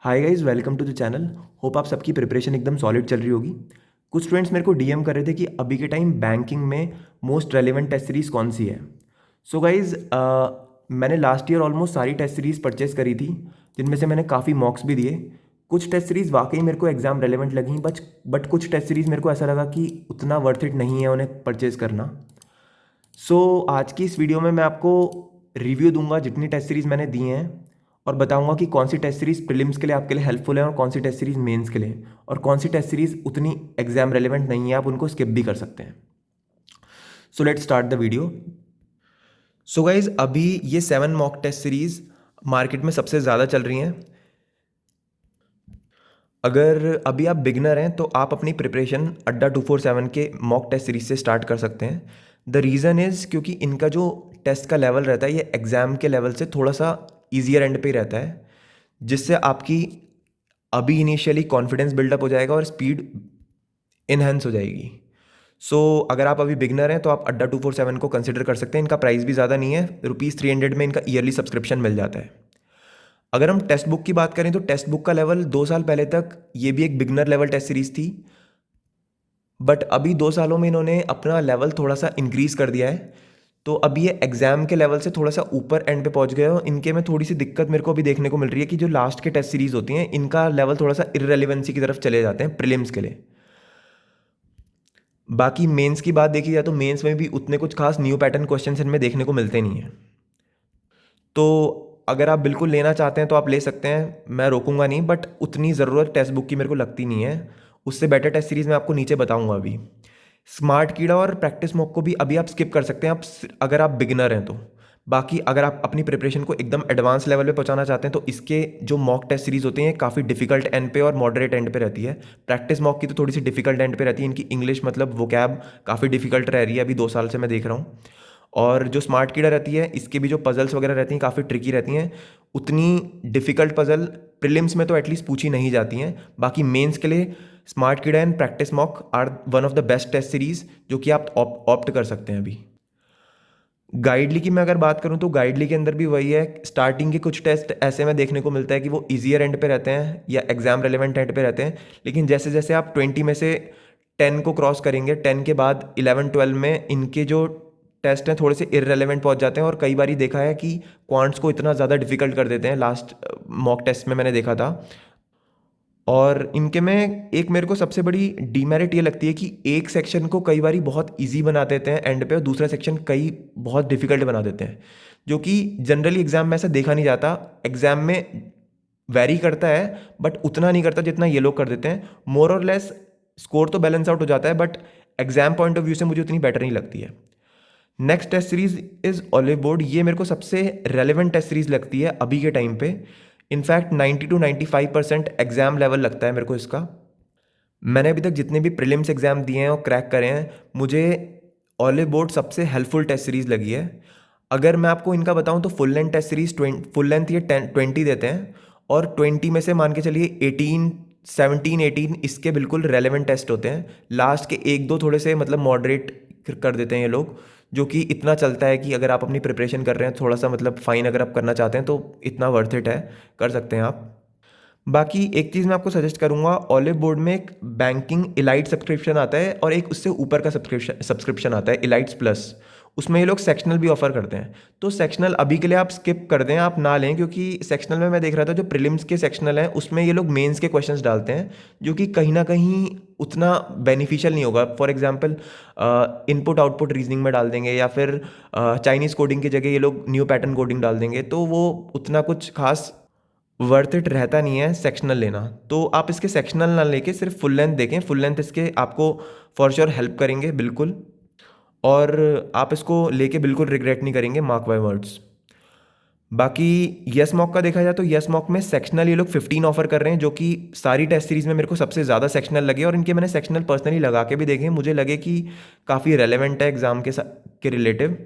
Hi guys, welcome to the channel. Hope आप सबकी preparation एकदम सॉलिड चल रही होगी। कुछ स्टूडेंट्स मेरे को डीएम कर रहे थे कि अभी के टाइम बैंकिंग में मोस्ट रेलेवेंट टेस्ट सीरीज़ कौन सी है। सो गाइस, मैंने लास्ट ईयर ऑलमोस्ट सारी टेस्ट सीरीज़ परचेस करी थी, जिनमें से मैंने काफ़ी मॉक्स भी दिए। कुछ टेस्ट सीरीज़ वाकई मेरे को एग्जाम रेलेवेंट लगी, बट कुछ टेस्ट सीरीज़ मेरे को ऐसा लगा कि उतना वर्थ इट नहीं है उन्हें परचेज करना। आज की इस वीडियो में मैं आपको रिव्यू दूंगा जितनी टेस्ट सीरीज़ मैंने दी हैं, और बताऊंगा कि कौन सी टेस्ट सीरीज़ प्रीलिम्स के लिए आपके लिए हेल्पफुल है और कौन सी टेस्ट सीरीज़ मेंस के लिए, और कौन सी टेस्ट सीरीज़ उतनी एग्जाम रेलेवेंट नहीं है, आप उनको स्किप भी कर सकते हैं। So let's start the video. So guys, अभी ये 7 मॉक टेस्ट सीरीज़ मार्केट में सबसे ज़्यादा चल रही हैं। अगर अभी आप बिगनर हैं तो आप अपनी प्रिपरेशन अड्डा 247 के मॉक टेस्ट सीरीज से स्टार्ट कर सकते हैं। द रीज़न इज़ क्योंकि इनका जो टेस्ट का लेवल रहता है ये एग्ज़ाम के लेवल से थोड़ा सा ईजियर एंड पे ही रहता है, जिससे आपकी अभी इनिशियली कॉन्फिडेंस बिल्डअप हो जाएगा और स्पीड इन्हेंस हो जाएगी। अगर आप अभी बिगनर हैं तो आप अड्डा 247 को कंसिडर कर सकते हैं। इनका प्राइस भी ज़्यादा नहीं है, ₹300 में इनका ईयरली सब्सक्रिप्शन मिल जाता है। अगर हम टेक्स्ट बुक की बात करें तो टेक्स्ट बुक का लेवल 2 साल पहले तक ये भी एक बिगनर लेवल टेस्ट सीरीज थी, बट अभी 2 सालों में इन्होंने अपना लेवल थोड़ा सा इंक्रीज कर दिया है। तो अभी ये एग्जाम के लेवल से थोड़ा सा ऊपर एंड पे पहुंच गए हो। इनके में थोड़ी सी दिक्कत मेरे को अभी देखने को मिल रही है कि जो लास्ट के टेस्ट सीरीज होती हैं इनका लेवल थोड़ा सा इररेलेवेंसी की तरफ चले जाते हैं प्रीलिम्स के लिए। बाकी मेंस की बात देखी जाए तो मेंस में भी उतने कुछ खास न्यू पैटर्न क्वेश्चन इनमें देखने को मिलते नहीं हैं। तो अगर आप बिल्कुल लेना चाहते हैं तो आप ले सकते हैं, मैं रोकूंगा नहीं, बट उतनी ज़रूरत टेक्स्ट बुक की मेरे को लगती नहीं है। उससे बेटर टेस्ट सीरीज़ मैं आपको नीचे बताऊंगा अभी। स्मार्ट कीड़ा और प्रैक्टिस मॉक को भी अभी आप स्किप कर सकते हैं, अगर आप बिगिनर हैं तो। बाकी अगर आप अपनी प्रिपरेशन को एकदम एडवांस लेवल पे पहुंचाना चाहते हैं तो इसके जो मॉक टेस्ट सीरीज होती हैं काफ़ी डिफिकल्ट एंड पे और मॉडरेट एंड पे रहती है। प्रैक्टिस मॉक की तो थोड़ी सी डिफिकल्ट एंड पे रहती है। इनकी इंग्लिश मतलब वोकैब काफ़ी डिफिकल्ट रह रही है, अभी 2 साल से मैं देख रहा हूँ। और जो स्मार्ट कीड़ा रहती है इसके भी जो पजल्स वगैरह रहती हैं काफ़ी ट्रिकी रहती हैं। उतनी डिफ़िकल्ट पजल प्रीलिम्स में तो एटलीस्ट पूछी नहीं जाती हैं। बाकी मेंस के लिए smart Keeda and practice mock are one of the best test series जो कि आप ऑप्ट कर सकते हैं अभी। गाइडली की मैं अगर बात करूं तो गाइडली के अंदर भी वही है। स्टार्टिंग के कुछ टेस्ट ऐसे में देखने को मिलता है कि वो ईजियर एंड पे रहते हैं या एग्जाम रेलेवेंट एंड पे रहते हैं, लेकिन जैसे जैसे आप 20 में से 10 को क्रॉस करेंगे, 10 के बाद 11-12 में इनके जो टेस्ट हैं थोड़े से इररेलेवेंट पहुंच जाते हैं। और कई बार देखा है कि क्वांट्स को इतना ज़्यादा डिफिकल्ट कर देते हैं, लास्ट मॉक टेस्ट में मैंने देखा था। और इनके में एक मेरे को सबसे बड़ी डीमेरिट ये लगती है कि एक सेक्शन को कई बारी बहुत इजी बना देते हैं एंड पे, और दूसरा सेक्शन कई बहुत डिफिकल्ट बना देते हैं, जो कि जनरली एग्जाम में ऐसा देखा नहीं जाता। एग्जाम में वेरी करता है बट उतना नहीं करता जितना ये लोग कर देते हैं। मोर और लेस स्कोर तो बैलेंस आउट हो जाता है, but exam point of view से मुझे उतनी बेटर नहीं लगती है। Next test series is Oliveboard. ये मेरे को सबसे रेलेवेंट टेस्ट सीरीज लगती है अभी के टाइम पे। इनफैक्ट 90 to 95% एग्जाम लेवल लगता है मेरे को इसका। मैंने अभी तक जितने भी प्रीलिम्स एग्जाम दिए हैं और क्रैक करे हैं, मुझे ऑलिव बोर्ड सबसे हेल्पफुल टेस्ट सीरीज लगी है। अगर मैं आपको इनका बताऊं तो full length test series full length ये 20 देते हैं, और 20 में से मान के चलिए 17-18 इसके बिल्कुल रेलेवेंट टेस्ट होते हैं। लास्ट के एक दो थोड़े से मतलब मॉडरेट कर देते हैं ये लोग, जो कि इतना चलता है कि अगर आप अपनी प्रिपरेशन कर रहे हैं थोड़ा सा मतलब फाइन अगर आप करना चाहते हैं तो इतना वर्थ इट है, कर सकते हैं आप। बाकी एक चीज़ मैं आपको सजेस्ट करूंगा, ऑलिव बोर्ड में एक बैंकिंग इलाइट सब्सक्रिप्शन आता है और एक उससे ऊपर का सब्सक्रिप्शन आता है इलाइट्स प्लस। उसमें ये लोग सेक्शनल भी ऑफर करते हैं। तो सेक्शनल अभी के लिए आप स्किप कर दें, आप ना लें, क्योंकि सेक्शनल में मैं देख रहा था जो प्रीलिम्स के सेक्शनल हैं उसमें ये लोग मेंस के क्वेश्चंस डालते हैं, जो कि कहीं ना कहीं उतना बेनिफिशियल नहीं होगा। For example input output reasoning में डाल देंगे, या फिर चाइनीज़ कोडिंग की जगह ये लोग न्यू पैटर्न कोडिंग डाल देंगे, तो वो उतना कुछ खास वर्थ इट रहता नहीं है सेक्शनल लेना। तो आप इसके सेक्शनल ना लेके सिर्फ फुल लेंथ देखें। फुल लेंथ इसके आपको फॉर श्योर हेल्प करेंगे बिल्कुल, और आप इसको लेके बिल्कुल रिग्रेट नहीं करेंगे, मार्क बाय वर्ड्स। बाकी यस मॉक का देखा जाए तो यस मॉक में सेक्शनल ये लोग 15 ऑफर कर रहे हैं, जो कि सारी टेस्ट सीरीज में मेरे को सबसे ज़्यादा सेक्शनल लगे। और इनके मैंने सेक्शनल पर्सनली लगा के भी देखे, मुझे लगे कि काफ़ी रेलेवेंट है एग्जाम के रिलेटिव।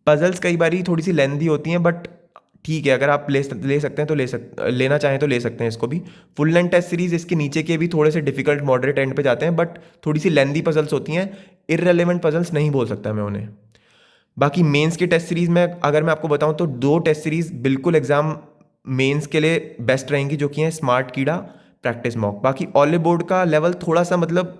पजल्स कई बारी थोड़ी सी लेंदी होती हैं, बट ठीक है, अगर आप ले सकते हैं तो लेना चाहें तो ले सकते हैं इसको भी। फुल लेंथ टेस्ट सीरीज इसके नीचे के भी थोड़े से डिफिकल्ट मॉडरेट एंड पे जाते हैं, बट थोड़ी सी लेंदी पजल्स होती हैं। इररेलेवेंट पजल्स नहीं बोल सकता मैं उन्हें। बाकी मेंस की टेस्ट सीरीज में अगर मैं आपको बताऊं तो 2 टेस्ट सीरीज बिल्कुल एग्जाम मेंस के लिए बेस्ट रहेंगी, जो कि हैं स्मार्ट कीड़ा, प्रैक्टिस मॉक। बाकी ऑले बोर्ड का लेवल थोड़ा सा मतलब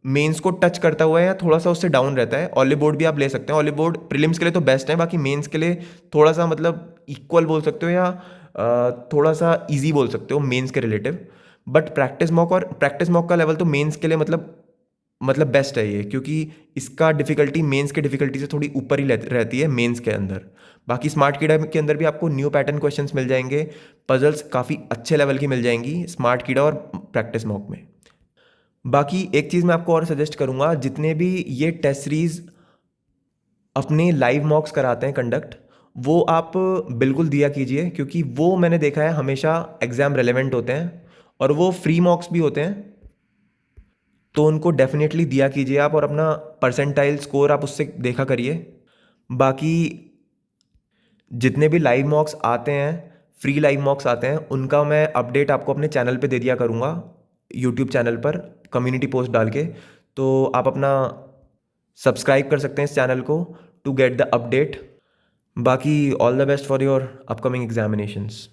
मेंस को टच करता हुआ है या थोड़ा सा उससे डाउन रहता है। ऑले बोर्ड भी आप ले सकते हैं। ऑले बोर्ड प्रीलिम्स के लिए तो बेस्ट है, बाकी मेंस के लिए थोड़ा सा मतलब इक्वल बोल सकते हो या थोड़ा सा इजी बोल सकते हो मेंस के रिलेटिव। बट प्रैक्टिस मॉक का लेवल तो मेंस के लिए मतलब बेस्ट है ये, क्योंकि इसका डिफिकल्टी मेंस के डिफिकल्टी से थोड़ी ऊपर ही रहती है मेंस के अंदर। बाकी स्मार्ट कीड़ा के अंदर भी आपको न्यू पैटर्न क्वेश्चंस मिल जाएंगे, पजल्स काफ़ी अच्छे लेवल की मिल जाएंगी स्मार्ट कीड़ा और प्रैक्टिस मॉक में। बाकी एक चीज़ मैं आपको और सजेस्ट करूंगा, जितने भी ये टेस्ट सीरीज अपने लाइव मॉक्स कराते हैं कंडक्ट, वो आप बिल्कुल दिया कीजिए, क्योंकि वो मैंने देखा है हमेशा एग्ज़ाम रेलेवेंट होते हैं और वो फ्री मॉक्स भी होते हैं। तो उनको डेफिनेटली दिया कीजिए आप, और अपना परसेंटाइल स्कोर आप उससे देखा करिए। बाकी जितने भी लाइव मॉक्स आते हैं, फ्री लाइव मॉक्स आते हैं, उनका मैं अपडेट आपको अपने चैनल पे दे दिया करूँगा, यूट्यूब चैनल पर कम्युनिटी पोस्ट डाल के। तो आप अपना सब्सक्राइब कर सकते हैं इस चैनल को टू गेट द अपडेट। बाकी all the best for your upcoming examinations.